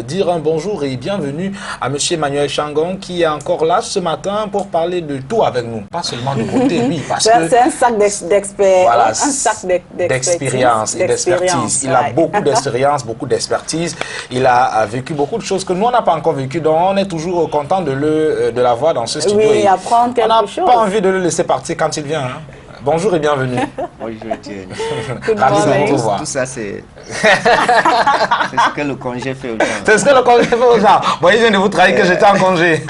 dire un bonjour et bienvenue à Monsieur Emmanuel Changon qui est encore là ce matin pour parler de tout avec nous. Pas seulement de beauté, oui, parce que... C'est un sac d'expérience et d'expertise. Il a beaucoup d'expérience, beaucoup d'expertise. Il a vécu beaucoup de choses que nous, on n'a pas encore vécu. Donc, on est toujours content de l'avoir dans ce studio. Oui, apprendre quelque chose. On n'a pas envie de le laisser partir quand il vient. Hein. Bonjour et bienvenue. Bonjour Etienne. Tout ça, c'est ce que le congé fait aux gens. C'est ce que le congé fait aux gens. Bon, ils viennent de vous trahir que j'étais en congé.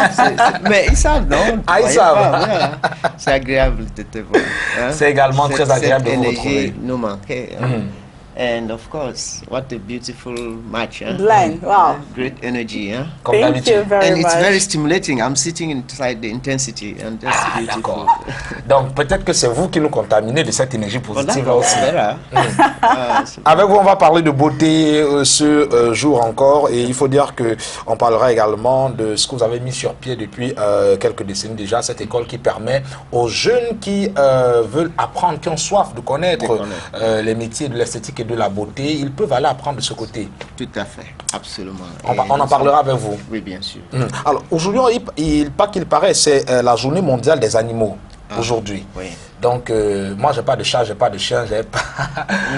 Mais ils savent, non? Ah, ils savent. C'est agréable de te voir. Hein? C'est également très agréable de vous retrouver. Nous manquait. And of course, what a beautiful match. Huh? Blend, wow. Great energy. Huh? Thank you very much. And it's very stimulating. I'm sitting inside the intensity and that's beautiful. Donc peut-être que c'est vous qui nous contaminez de cette énergie positive aussi. Aussi. Avec vous, on va parler de beauté ce jour encore. Et il faut dire qu'on parlera également de ce que vous avez mis sur pied depuis quelques décennies déjà. Cette école qui permet aux jeunes qui veulent apprendre, qui ont soif de connaître les métiers de l'esthétique et de la beauté, ils peuvent aller apprendre de ce côté. Tout à fait, absolument. On en parlera avec vous. Oui, bien sûr. Alors, aujourd'hui, pas qu'il paraît, c'est la journée mondiale des animaux, aujourd'hui. Oui. Donc, moi, j'ai pas de chat, j'ai pas de chien, j'ai pas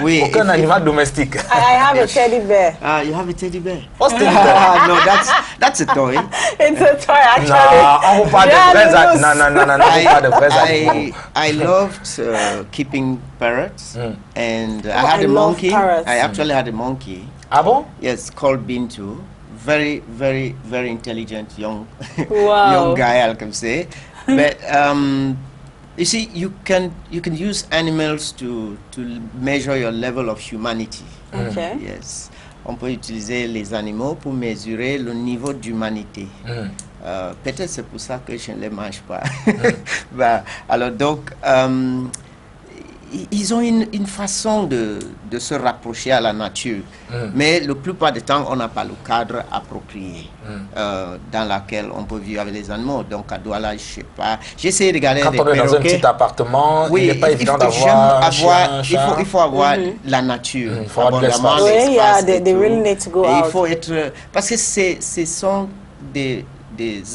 aucun if animal domestique. I have a teddy bear. You have a teddy bear? What's teddy bear? No, that's a toy. It's a toy, actually. Non, on parle de vrais animaux. Non, on parle de vrais animaux. I loved keeping parrots, and I had a monkey. Parrots. I actually had a monkey. Ah bon? Yes, called Bintu. Very, very, very intelligent young Wow. guy, I can say. But you see, you can use animals to measure your level of humanity. Okay. Yes. On peut utiliser les animaux pour mesurer le niveau d'humanité. Peut-être c'est pour ça que je ne les mange pas. Alors donc, ils ont une façon de se rapprocher à la nature. Mais la plupart du temps, on n'a pas le cadre approprié dans lequel on peut vivre avec les animaux. Donc à Douala, je sais pas. J'ai essayé de regarder quand des on est dans un petit appartement, il n'est pas évident d'avoir un chien, il faut avoir la nature. Il faut avoir de l'espace. Oui, they really need to go out. Il faut être... Parce que ce sont des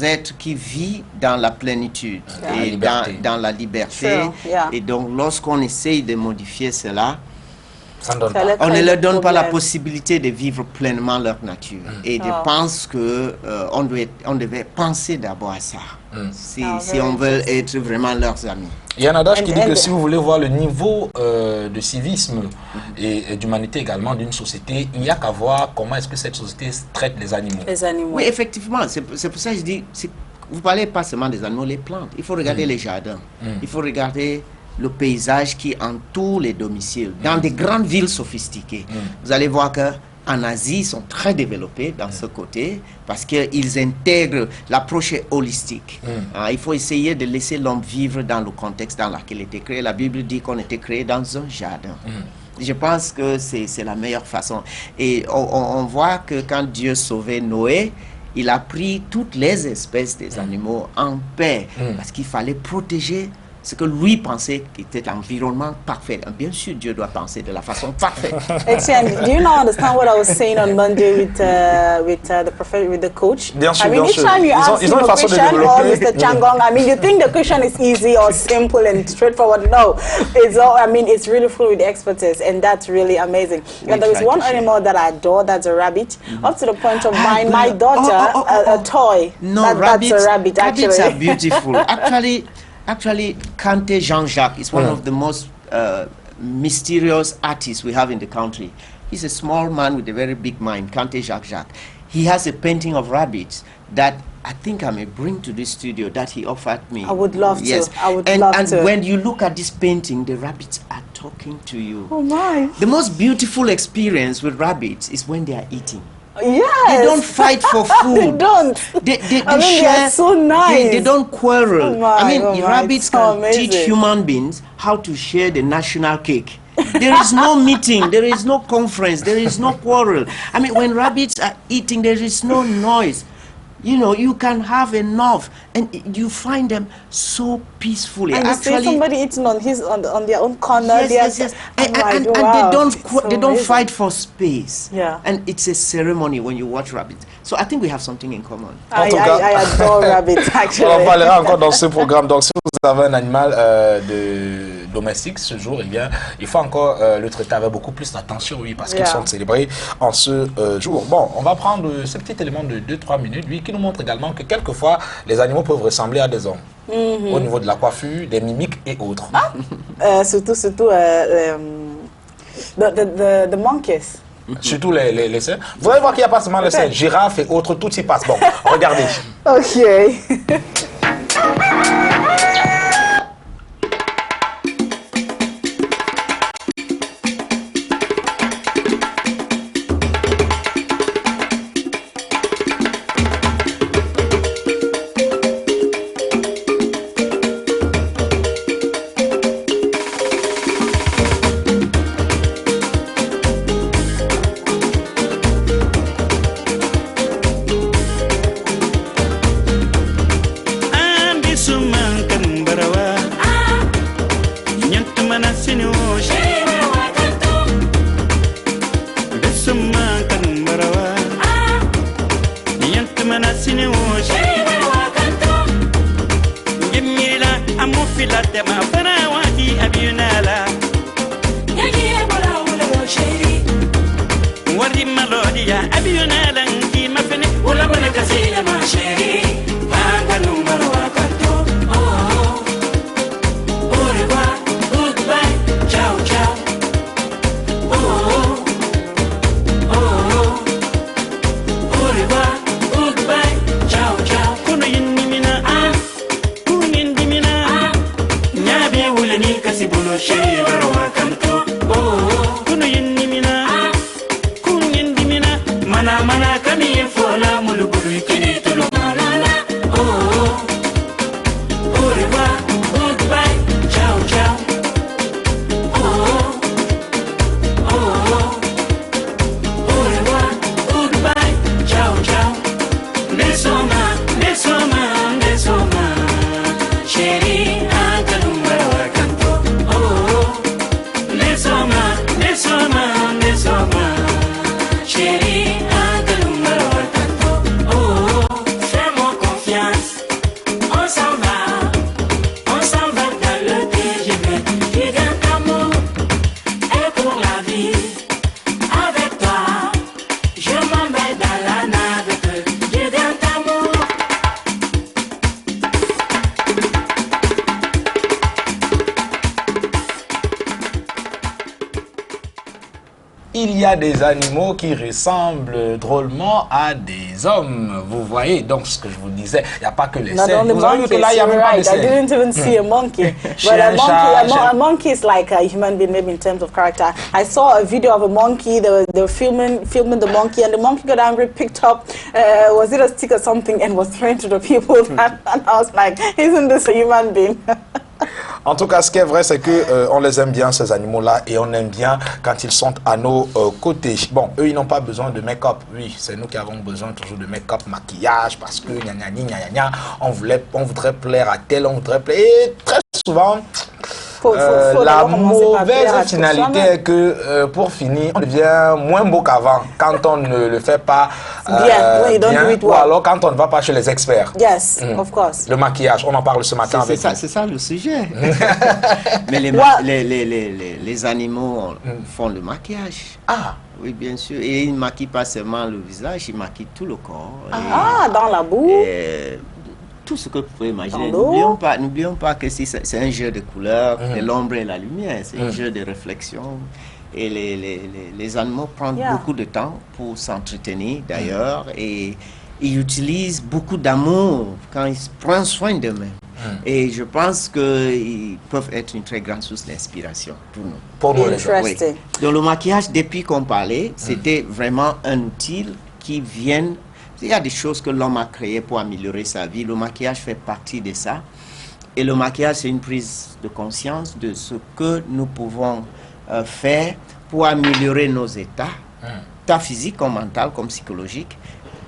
êtres qui vivent dans la plénitude et dans la liberté. True, yeah. Et donc, lorsqu'on essaye de modifier cela, on ne leur donne pas la possibilité de vivre pleinement leur nature. Et je pense que on devait penser d'abord à ça, si on veut être vraiment leurs amis. Il y a un adage qui dit que si vous voulez voir le niveau de civisme et d'humanité également d'une société, il n'y a qu'à voir comment est-ce que cette société traite les animaux. Les animaux. Oui, effectivement. C'est pour ça que je dis, vous parlez pas seulement des animaux, les plantes. Il faut regarder les jardins. Il faut regarder le paysage qui entoure les domiciles. Dans des grandes villes sophistiquées, vous allez voir que en Asie, ils sont très développés dans ce côté parce qu'ils intègrent l'approche holistique. Il faut essayer de laisser l'homme vivre dans le contexte dans lequel il était créé. La Bible dit qu'on était créé dans un jardin. Je pense que c'est la meilleure façon. Et on voit que quand Dieu sauvait Noé, il a pris toutes les espèces des animaux en paix parce qu'il fallait protéger ce que lui pensait était l'environnement parfait. Bien sûr, Dieu doit penser de la façon parfaite. Etienne, do you not understand what I was saying on Monday with the prophet, with the coach? Bien sûr, I mean, each time you ask him a question or Mr. Changong, I mean, you think the question is easy or simple and straightforward. No, it's all. I mean, it's really full with expertise, and that's really amazing. And there is one animal that I adore. That's a rabbit. Up to the point of buying my daughter a toy. No, that's a rabbit. Actually, rabbits are beautiful. Actually, Kante Jean-Jacques is one of the most mysterious artists we have in the country. He's a small man with a very big mind, Kante Jacques. He has a painting of rabbits that I think I may bring to this studio that he offered me. I would love to. I would love to. And when you look at this painting, the rabbits are talking to you. Oh my. The most beautiful experience with rabbits is when they are eating. Yes. They don't fight for food. They don't. They I mean, share. they're so nice. They don't quarrel. Oh my, I mean, rabbits can amazing. teach human beings how to share the national cake. There is no meeting, there is no conference, there is no quarrel. I mean, when rabbits are eating, there is no noise. you know, you can have enough, and you find them so peacefully. And actually, you see somebody eating on their own corner. Yes, yes. And they don't fight for space. Yeah. And it's a ceremony when you watch rabbits. So I think we have something in common. I adore rabbits, actually. On parlera encore dans ce programme. Donc, si vous avez un animal domestique ce jour, eh bien, il faut encore le traiter avec beaucoup plus d'attention, oui, parce qu'ils sont célébrés en ce jour. Bon, on va prendre ce petit élément de 2-3 minutes, lui, qui nous montre également que quelquefois, les animaux peuvent ressembler à des hommes. Au niveau de la coiffure, des mimiques et autres. Surtout, the monkeys. Surtout les cerfs. Vous allez voir qu'il n'y a pas seulement les cerfs, girafes et autres, tout y passe. Bon, regardez. Ok. Il y a des animaux qui ressemblent drôlement à des hommes. Vous voyez, donc ce que je vous disais, il n'y a pas que les cerfs. Vous avez vu que là, il n'y a même pas de cerfs. I didn't even see a monkey. But a monkey is like a human being, maybe in terms of character. I saw a video of a monkey. They were filming the monkey, and the monkey got angry, picked up, was it a stick or something, and was throwing to the people. And I was like, isn't this a human being? En tout cas, ce qui est vrai, c'est que on les aime bien, ces animaux-là, et on aime bien quand ils sont à nos côtés. Bon, eux, ils n'ont pas besoin de make-up. Oui, c'est nous qui avons besoin toujours de make-up, maquillage, parce que on voudrait plaire à tel, on voudrait plaire. Et très souvent, la mauvaise finalité est que pour finir, on devient moins beau qu'avant quand on ne le fait pas bien, ou alors quand on ne va pas chez les experts. Yes, of course. Le maquillage, on en parle ce matin avec vous. C'est ça le sujet. Mais les animaux font le maquillage. Ah. Oui, bien sûr. Et ils ne maquillent pas seulement le visage, ils maquillent tout le corps. Dans la boue. Tout ce que vous pouvez imaginer. N'oublions pas que c'est un jeu de couleurs, de l'ombre et la lumière. C'est un jeu de réflexion. Et les animaux prennent beaucoup de temps pour s'entretenir, d'ailleurs. Et ils utilisent beaucoup d'amour quand ils prennent soin d'eux-mêmes. Et je pense qu'ils peuvent être une très grande source d'inspiration pour nous. Pour nous, les gens. Oui. Donc le maquillage, depuis qu'on parlait, c'était vraiment un outil qui vient... Il y a des choses que l'homme a créées pour améliorer sa vie. Le maquillage fait partie de ça. Et le maquillage, c'est une prise de conscience de ce que nous pouvons faire pour améliorer nos états, états physiques comme mental, comme psychologique,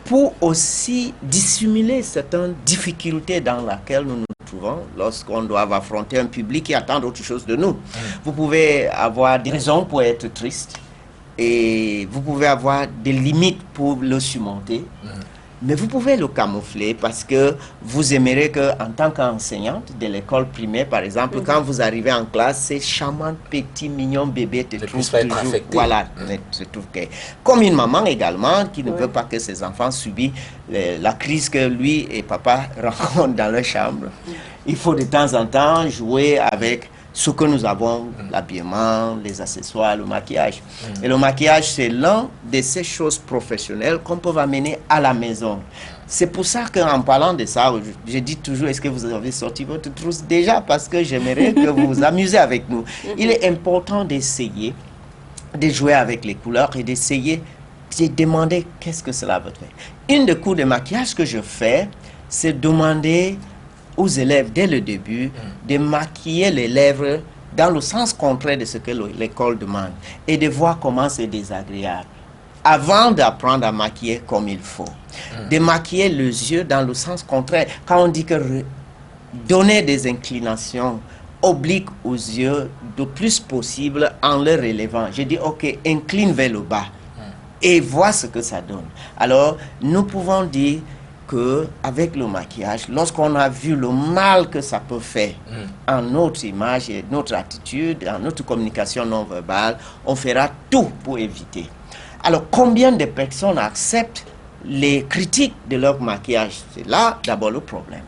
pour aussi dissimuler certaines difficultés dans lesquelles nous nous trouvons lorsqu'on doit affronter un public qui attend autre chose de nous. Vous pouvez avoir des raisons pour être triste et vous pouvez avoir des limites pour le surmonter. Mais vous pouvez le camoufler parce que vous aimerez qu'en tant qu'enseignante de l'école primaire, par exemple, quand vous arrivez en classe, ces charmants petits mignons bébés te trouvent toujours... Voilà, te trouvent que... Comme une maman également qui ne veut pas que ses enfants subissent la crise que lui et papa rencontrent dans leur chambre. Il faut de temps en temps jouer avec ce que nous avons, l'habillement, les accessoires, le maquillage. Et le maquillage, c'est l'un de ces choses professionnelles qu'on peut amener à la maison. C'est pour ça qu'en parlant de ça, je dis toujours, est-ce que vous avez sorti votre trousse déjà? Parce que j'aimerais que vous vous amusez avec nous. Il est important d'essayer de jouer avec les couleurs et d'essayer de demander qu'est-ce que cela veut faire. Une des cours de maquillage que je fais, c'est demander aux élèves dès le début de maquiller les lèvres dans le sens contraire de ce que l'école demande et de voir comment c'est désagréable avant d'apprendre à maquiller comme il faut. De maquiller les yeux dans le sens contraire. Quand on dit que donner des inclinations obliques aux yeux le plus possible en les relevant, je dis ok, incline vers le bas et vois ce que ça donne. Alors nous pouvons dire qu'avec le maquillage, lorsqu'on a vu le mal que ça peut faire en notre image et notre attitude, en notre communication non verbale, on fera tout pour éviter. Alors, combien de personnes acceptent les critiques de leur maquillage? C'est là d'abord le problème.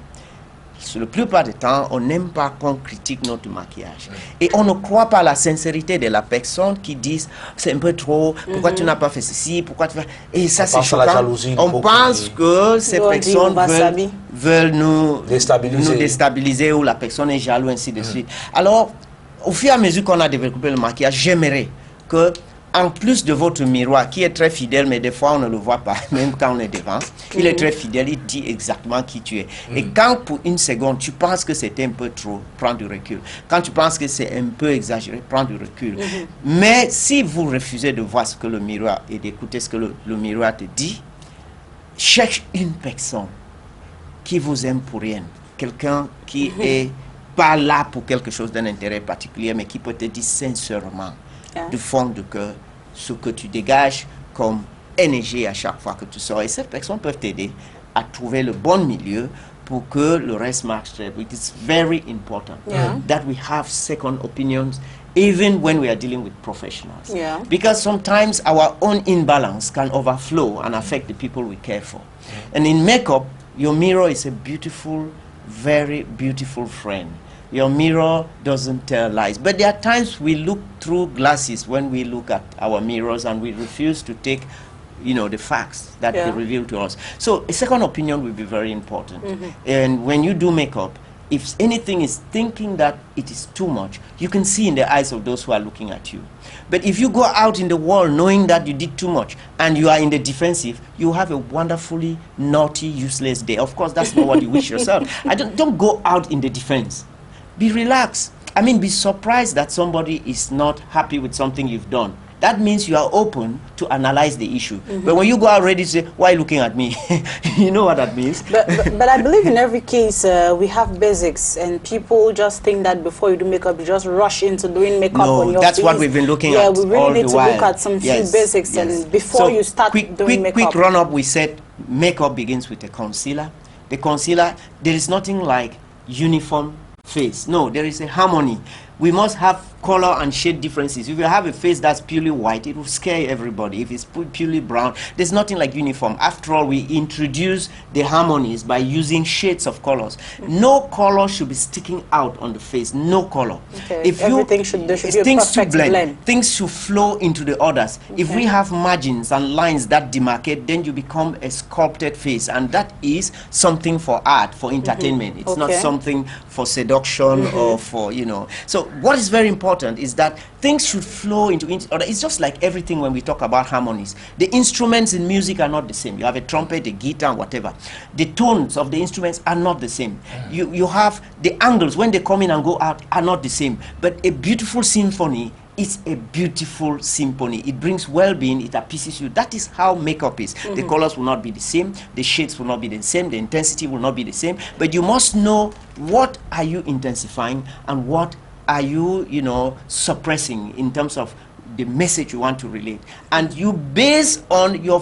La plupart du temps, on n'aime pas qu'on critique notre maquillage. Et on ne croit pas à la sincérité de la personne qui dit c'est un peu trop, pourquoi tu n'as pas fait ceci, pourquoi tu fais... Et ça, c'est choquant. On pense que ces personnes veulent nous déstabiliser ou la personne est jalouse, ainsi de suite. Alors, au fur et à mesure qu'on a développé le maquillage, j'aimerais que, en plus de votre miroir, qui est très fidèle, mais des fois on ne le voit pas, même quand on est devant, il est très fidèle, il dit exactement qui tu es. Et quand pour une seconde, tu penses que c'était un peu trop, prends du recul. Quand tu penses que c'est un peu exagéré, prends du recul. Mais si vous refusez de voir ce que le miroir et d'écouter ce que le miroir te dit, cherche une personne qui vous aime pour rien, quelqu'un qui est pas là pour quelque chose d'un intérêt particulier, mais qui peut te dire sincèrement, du fond du cœur, ce que tu dégages comme énergie à chaque fois que tu sors. Et ces personnes peuvent t'aider à trouver le bon milieu pour que le reste marche. It is very important that we have second opinions even when we are dealing with professionals. Because sometimes our own imbalance can overflow and affect the people we care for. And in makeup, your mirror is a beautiful, very beautiful friend. Your mirror doesn't tell lies. But there are times we look through glasses when we look at our mirrors and we refuse to take, you know, the facts that they reveal to us. So a second opinion will be very important. And when you do makeup, if anything is thinking that it is too much, you can see in the eyes of those who are looking at you. But if you go out in the world knowing that you did too much and you are in the defensive, you have a wonderfully naughty, useless day. Of course, that's not what you wish yourself. Don't go out in the defense. Be relaxed. I mean, be surprised that somebody is not happy with something you've done. That means you are open to analyze the issue. But when you go out ready to say, why are you looking at me? You know what that means? But I believe in every case, we have basics, and people just think that before you do makeup, you just rush into doing makeup on your that's face. what we've been looking at. Yeah, we really need to while. look at some few basics and before you start doing makeup. Quick run-up, we said makeup begins with a concealer. The concealer, there is nothing like uniform face. No, there is a harmony. We must have color and shade differences. If you have a face that's purely white, it will scare everybody. If it's purely brown, there's nothing like uniform. After all, we introduce the harmonies by using shades of colors. No color should be sticking out on the face. No color. If everything should be a things perfect to blend, blend. things should flow into the others. If we have margins and lines that demarcate, then you become a sculpted face, and that is something for art, for entertainment. It's not something for seduction or for, you know. So what is very important is that things should flow into order. It's just like everything when we talk about harmonies. The instruments in music are not the same. You have a trumpet, a guitar, whatever. The tones of the instruments are not the same. You have the angles when they come in and go out are not the same. But a beautiful symphony it's a beautiful symphony. It brings well-being, it appeases you. That is how makeup is. The colors will not be the same, the shades will not be the same, the intensity will not be the same, but you must know what are you intensifying and what are you, you know, suppressing in terms of the message you want to relate. And you base on your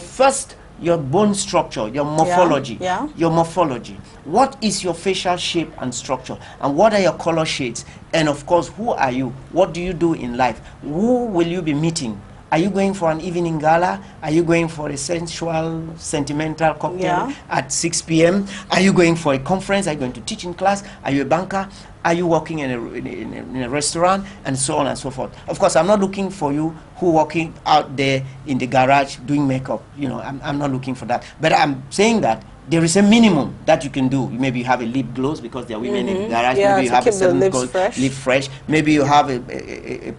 bone structure, your morphology, your morphology. What is your facial shape and structure? And what are your color shades? And of course, who are you? What do you do in life? Who will you be meeting? Are you going for an evening gala? Are you going for a sensual, sentimental cocktail at 6 p.m.? Are you going for a conference? Are you going to teach in class? Are you a banker? Are you working in a restaurant? And so on and so forth. Of course, I'm not looking for you who working out there in the garage doing makeup. You know, I'm not looking for that. But I'm saying that there is a minimum that you can do. Maybe you have a lip gloss because there are women in the garage. Maybe you have a certain lip fresh. Maybe you have a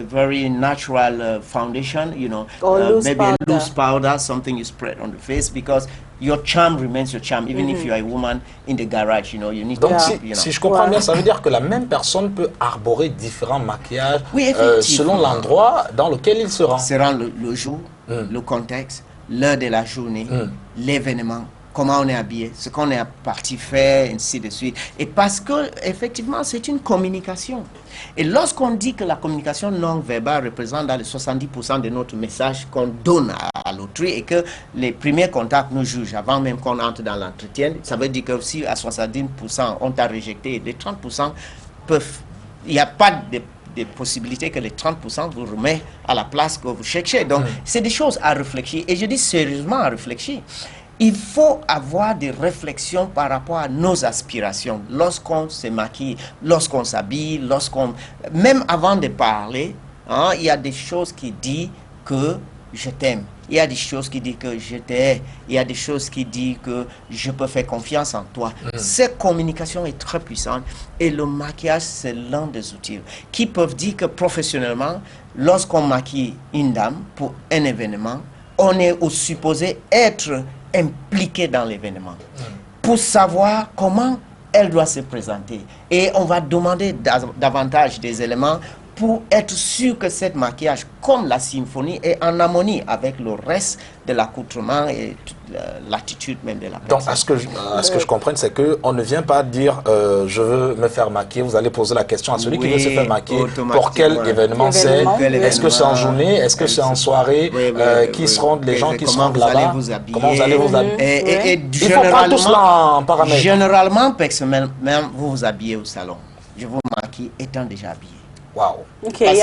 very natural foundation, you know, maybe a loose powder, something you spread on the face, because your charm remains your charm, even if you are a woman in the garage, you know, you need Donc, to... si je comprends bien, ça veut dire que la même personne peut arborer différents maquillages selon l'endroit dans lequel il se rend. Selon le jour, le contexte, l'heure de la journée, l'événement, comment on est habillé, ce qu'on est parti faire, ainsi de suite. Et parce que, effectivement, c'est une communication. Et lorsqu'on dit que la communication non verbale représente dans les 70% de notre message qu'on donne à l'autrui et que les premiers contacts nous jugent avant même qu'on entre dans l'entretien, ça veut dire que si à 70% on t'a rejeté, les 30% peuvent... Il n'y a pas de possibilités que les 30% vous remettent à la place que vous cherchez. Donc, c'est des choses à réfléchir. Et je dis sérieusement à réfléchir. Il faut avoir des réflexions par rapport à nos aspirations. Lorsqu'on se maquille, lorsqu'on s'habille, même avant de parler, hein, il y a des choses qui disent que je t'aime. Il y a des choses qui disent que je t'aime. Il y a des choses qui disent que je peux faire confiance en toi. Cette communication est très puissante et le maquillage, c'est l'un des outils qui peuvent dire que professionnellement, lorsqu'on maquille une dame pour un événement, on est supposé être impliqué dans l'événement pour savoir comment elle doit se présenter. Et on va demander davantage des éléments pour être sûr que cette maquillage, comme la symphonie, est en harmonie avec le reste de l'accoutrement et l'attitude même de la personne. Donc, à ce que je comprenne, c'est qu'on ne vient pas dire je veux me faire maquiller. Vous allez poser la question à celui qui veut se faire maquiller. Pour quel événement c'est? Est-ce que c'est en journée? Est-ce que c'est en soirée? Qui seront les gens qui seront là-bas? Comment vous allez vous habiller? Et il faut prendre tout cela en paramètre. Généralement, personnellement, vous vous habillez au salon. Je vous maquille étant déjà habillé. Wow. Okay,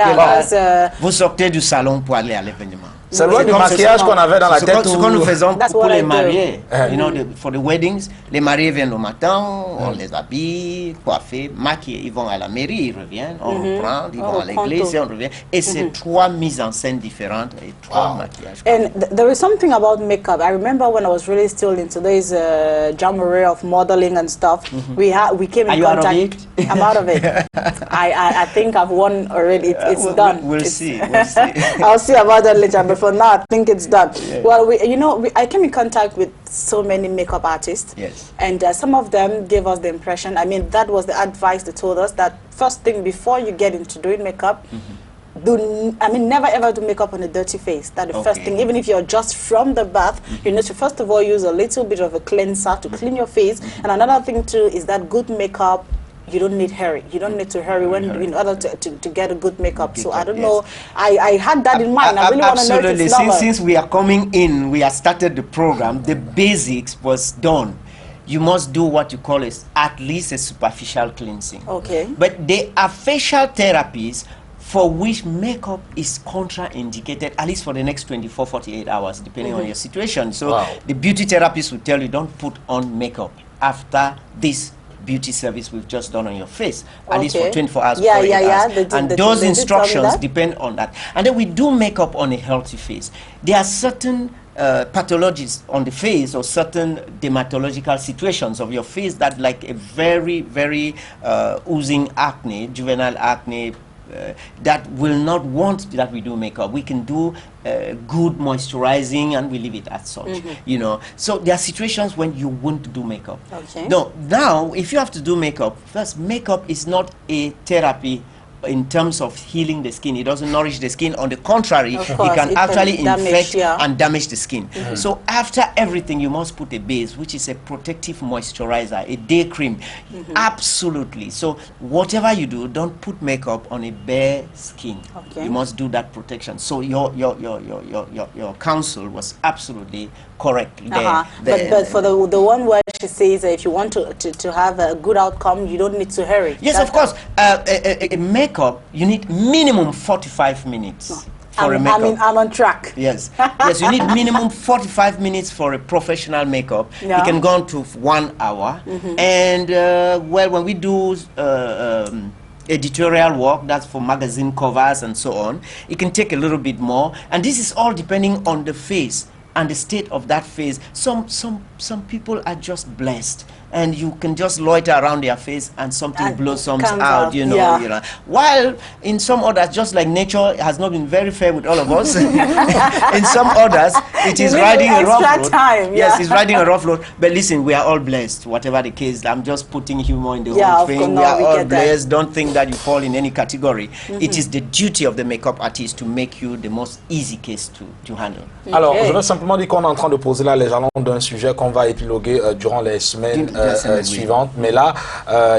vous sortez du salon pour aller à l'événement. C'est loin du maquillage qu'on avait dans la tête. Ce que nous faisons pour les mariés, you know, for the weddings, les mariés viennent le matin, on les habille, coiffés, maquillés. Ils vont à la mairie, ils reviennent, on reprend, ils vont à l'église et on revient. Et c'est trois mises en scène différentes et trois maquillages. And there is something about makeup. I remember when I was really still into this genre of modeling and stuff. We came in contact. I'm out of it. I think I've won already. It's done. We'll see. We'll see. I'll see about that later. But for now, I think it's done. Yeah. Well, I came in contact with so many makeup artists. Yes. And some of them gave us the impression, I mean, that was the advice they told us, that first thing before you get into doing makeup, never ever do makeup on a dirty face. That's the first thing. Even if you're just from the bath, you need to first of all use a little bit of a cleanser to clean your face. And another thing too is that good makeup, you don't need hurry. You don't need to hurry in order to get a good makeup. So I don't know. I had that in mind. I really want to know if it's normal. Since we are coming in, we have started the program. The basics was done. You must do what you call at least a superficial cleansing. Okay. But there are facial therapies for which makeup is contraindicated, at least for the next 24, 48 hours, depending on your situation. So the beauty therapist will tell you, don't put on makeup after this beauty service we've just done on your face, at least for 24 hours. And those instructions depend on that. And then we do makeup on a healthy face. There are certain pathologies on the face or certain dermatological situations of your face that, like a very, very oozing acne, juvenile acne, that will not want that we do makeup. We can do good moisturizing and we leave it as such, you know. So there are situations when you want to do makeup. Okay. No, now, if you have to do makeup, first, makeup is not a therapy in terms of healing the skin. It doesn't nourish the skin. On the contrary, it can actually infect and damage the skin. So after everything, you must put a base, which is a protective moisturizer, a day cream. Absolutely. So whatever you do, don't put makeup on a bare skin. You must do that protection. So your counsel was absolutely correct. But for the one where she says if you want to have a good outcome, you don't need to hurry. Yes, of course. A makeup, you need minimum 45 minutes. For a makeup. I'm on track. Yes. Yes, you need minimum 45 minutes for a professional makeup. Yeah. It can go on to 1 hour. And well, when we do editorial work, that's for magazine covers and so on, it can take a little bit more. And this is all depending on the face and the state of that face. Some people are just blessed, and you can just loiter around their face and something blossoms out, you know. While in some others, just like nature has not been very fair with all of us, in some others, it is riding a rough road. Yes, it's riding a rough road. But listen, we are all blessed, whatever the case. I'm just putting humor in the whole thing. We are all blessed. Don't think that you fall in any category. It is the duty of the makeup artist to make you the most easy case to handle. Alors, je veux simplement dire qu'on est en train de poser là les jalons d'un sujet qu'on va épiloguer durant les semaines suivantes. Mais là,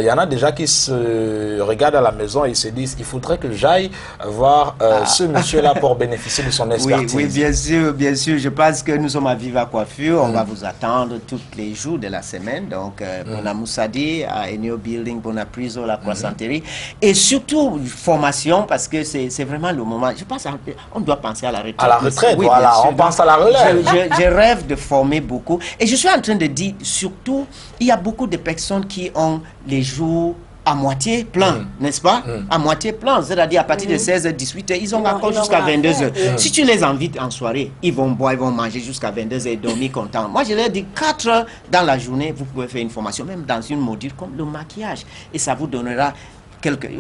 il y en a déjà qui se regardent à la maison et se disent il faudrait que j'aille voir ce monsieur-là pour bénéficier de son expertise. Oui, bien sûr. Je pense que nous sommes à Viva Coiffure. On va vous attendre tous les jours de la semaine. Donc, Bona Moussadi, à Enio Building, Bona Priso, la Croissanterie. Et surtout, formation, parce que c'est vraiment le moment. Je pense qu'on doit penser à la retraite. À la retraite, oui, voilà. On pense à la relève. Je rêve de former beaucoup. Et je suis en train de dire, surtout, il y a beaucoup de personnes qui ont les jours à moitié plein, n'est-ce pas? À moitié plein, c'est-à-dire à partir de 16h, 18h, ils ont encore jusqu'à 22h. Si tu les invites en soirée, ils vont boire, ils vont manger jusqu'à 22h et dormir contents. Moi, je leur dis 4 heures dans la journée, vous pouvez faire une formation, même dans une module comme le maquillage. Et ça vous donnera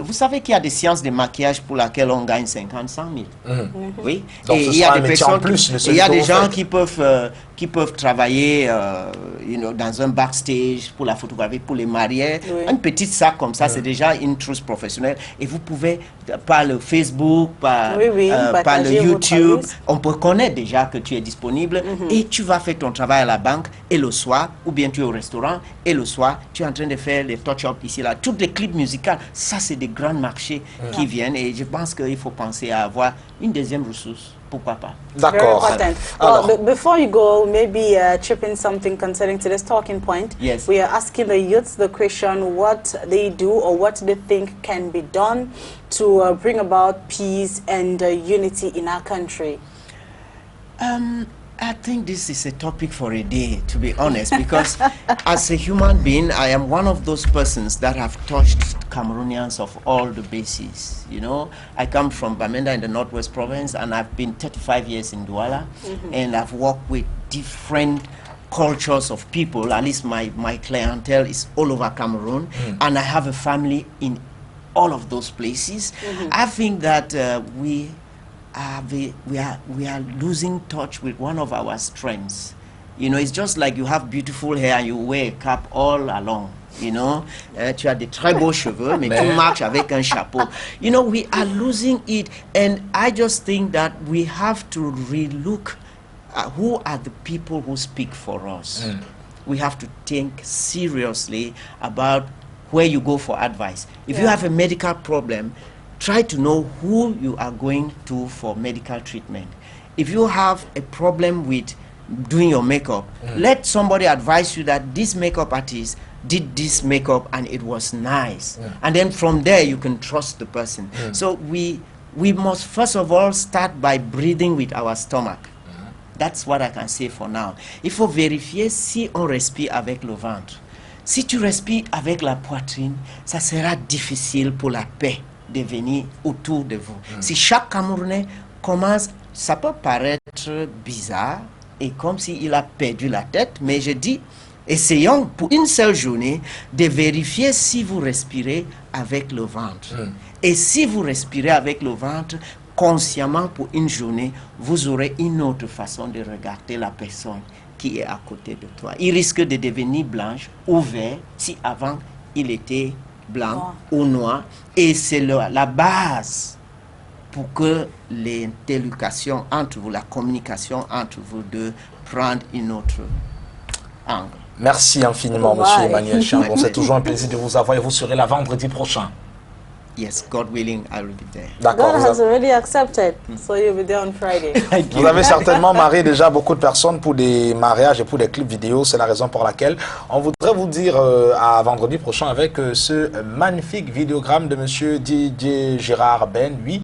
vous savez qu'il y a des sciences de maquillage pour laquelle on gagne 50, 100 000. Oui. Donc, et il y a des personnes, il y a des gens qui peuvent travailler dans un backstage pour la photographie, pour les mariés. Un petit sac comme ça, c'est déjà une trousse professionnelle. Et vous pouvez, par le Facebook, par le YouTube, on peut connaître déjà que tu es disponible et tu vas faire ton travail à la banque et le soir, ou bien tu es au restaurant et le soir, tu es en train de faire les touch-up ici, là. Toutes les clips musicales, ça c'est des grands marchés qui viennent et je pense qu'il faut penser à avoir une deuxième ressource. Pourquoi pas? D'accord. Well, before you go, maybe chip in something concerning to this talking point. Yes. We are asking the youths the question what they do or what they think can be done to bring about peace and unity in our country. I think this is a topic for a day, to be honest, because as a human being, I am one of those persons that have touched Cameroonians of all the bases. You know, I come from Bamenda in the Northwest Province, and I've been 35 years in Douala, and I've worked with different cultures of people. At least my clientele is all over Cameroon, and I have a family in all of those places. I think that we are losing touch with one of our strengths. You know, it's just like you have beautiful hair and you wear a cap all along. You know, tu as des très beaux cheveux, mais tu marches avec un chapeau. You know, we are losing it, and I just think that we have to relook at who are the people who speak for us. We have to think seriously about where you go for advice. If you have a medical problem, try to know who you are going to for medical treatment. If you have a problem with doing your makeup, let somebody advise you that this makeup artist did this makeup and it was nice. And then from there you can trust the person. So we must first of all start by breathing with our stomach. That's what I can say for now. Il faut vérifier si on respire avec le ventre. Si tu respires avec la poitrine, ça sera difficile pour la paix de venir autour de vous. Si chaque Camerounais commence, ça peut paraître bizarre et comme s'il a perdu la tête, mais je dis, essayons pour une seule journée de vérifier si vous respirez avec le ventre. Et si vous respirez avec le ventre, consciemment pour une journée, vous aurez une autre façon de regarder la personne qui est à côté de toi. Il risque de devenir blanche ou vert si avant il était blanc ou noir. Et c'est la base pour que l'interlocution entre vous, la communication entre vous deux, prenne une autre angle. Merci infiniment, Monsieur Emmanuel Changon. C'est toujours un plaisir de vous avoir et vous serez là vendredi prochain. Yes, God willing, I will be there. D'accord. God has already accepted, so you'll be there on Friday. Vous avez certainement marié déjà beaucoup de personnes pour des mariages et pour des clips vidéo. C'est la raison pour laquelle on voudrait vous dire à vendredi prochain avec ce magnifique vidéogramme de Monsieur Didier Gérard Ben, lui.